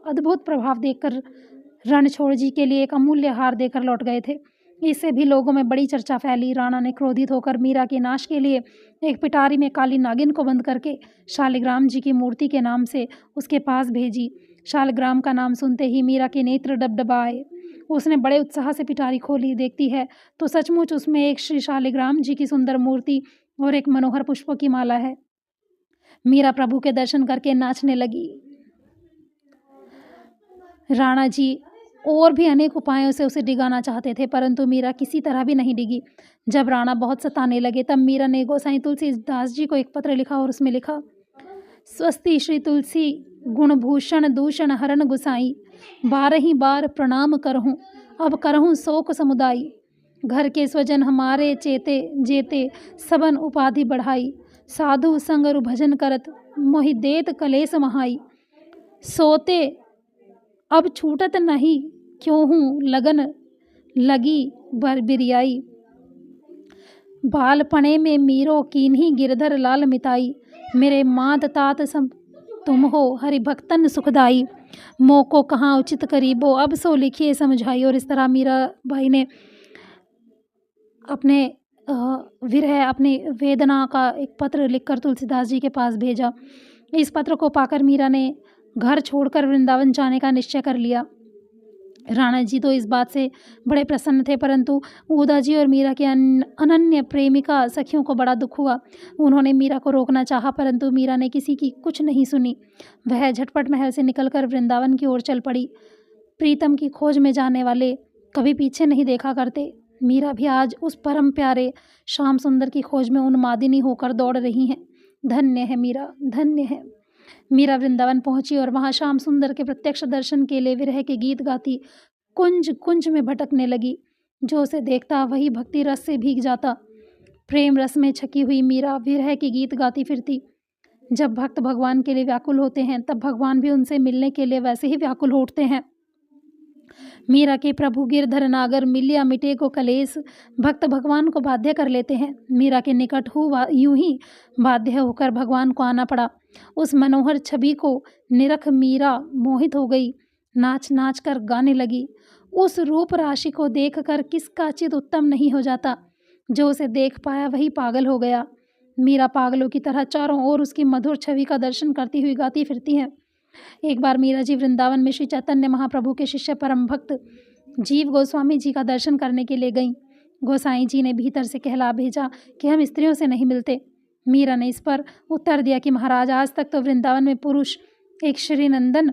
अद्भुत प्रभाव देखकर रणछोड़ जी के लिए एक अमूल्य हार देकर लौट गए थे। इससे भी लोगों में बड़ी चर्चा फैली। राणा ने क्रोधित होकर मीरा के नाश के लिए एक पिटारी में काली नागिन को बंद करके शालिग्राम जी की मूर्ति के नाम से उसके पास भेजी। शालिग्राम का नाम सुनते ही मीरा के नेत्र डबडबाए। उसने बड़े उत्साह से पिटारी खोली। देखती है तो सचमुच उसमें एक श्री शालिग्राम जी की सुंदर मूर्ति और एक मनोहर पुष्पों की माला है। मीरा प्रभु के दर्शन करके नाचने लगी। राणा जी और भी अनेक उपायों से उसे डिगाना चाहते थे, परंतु मीरा किसी तरह भी नहीं डिगी। जब राणा बहुत सताने लगे तब मीरा ने गोसाई तुलसीदास जी को एक पत्र लिखा और उसमें लिखा, स्वस्ति श्री तुलसी गुणभूषण दूषण हरण गुसाई, 12 बार प्रणाम करहूँ अब करहूँ शोक समुदाई। घर के स्वजन हमारे चेते जेते सबन उपाधि बढ़ाई, साधु संग भजन करत मोहि देत कलेस महाई। सोते अब छूटत नहीं क्यों हूँ लगन लगी बिरियाई, बालपणे में मीरो कीन्ही गिरधर लाल मिताई, मेरे मात तात सब तुम हो हरि भक्तन सुखदाई, मोको कहाँ उचित करीबो अब सो लिखिए समझाई। और इस तरह मीरा भाई ने अपने विरह अपनी वेदना का एक पत्र लिखकर तुलसीदास जी के पास भेजा। इस पत्र को पाकर मीरा ने घर छोड़कर वृंदावन जाने का निश्चय कर लिया। राणा जी तो इस बात से बड़े प्रसन्न थे, परंतु उदा जी और मीरा के अनन्य प्रेमिका सखियों को बड़ा दुख हुआ। उन्होंने मीरा को रोकना चाहा, परंतु मीरा ने किसी की कुछ नहीं सुनी। वह झटपट महल से निकलकर वृंदावन की ओर चल पड़ी। प्रीतम की खोज में जाने वाले कभी पीछे नहीं देखा करते। मीरा भी आज उस परम प्यारे श्याम सुंदर की खोज में उन्मादिनी होकर दौड़ रही हैं। धन्य है मीरा, धन्य है। मीरा वृंदावन पहुंची और वहां श्याम सुंदर के प्रत्यक्ष दर्शन के लिए विरह के गीत गाती कुंज कुंज में भटकने लगी। जो उसे देखता वही भक्ति रस से भीग जाता। प्रेम रस में छकी हुई मीरा विरह के गीत गाती फिरती। जब भक्त भगवान के लिए व्याकुल होते हैं तब भगवान भी उनसे मिलने के लिए वैसे ही व्याकुल हो उठते हैं। मीरा के प्रभु गिरधर नागर मिलिया मिटे को कलेस, भक्त भगवान को बाध्य कर लेते हैं। मीरा के निकट यूं ही बाध्य होकर भगवान को आना पड़ा। उस मनोहर छवि को निरख मीरा मोहित हो गई। नाच नाच कर गाने लगी। उस रूप राशि को देखकर किसका चित उत्तम नहीं हो जाता। जो उसे देख पाया वही पागल हो गया। मीरा पागलों की तरह चारों ओर उसकी मधुर छवि का दर्शन करती हुई गाती फिरती है। एक बार मीरा जी वृंदावन में श्री चैतन्य महाप्रभु के शिष्य परम भक्त जीव गोस्वामी जी का दर्शन करने के लिए गईं। गोसाई जी ने भीतर से कहला भेजा कि हम स्त्रियों से नहीं मिलते। मीरा ने इस पर उत्तर दिया कि महाराज, आज तक तो वृंदावन में पुरुष एक श्री नंदन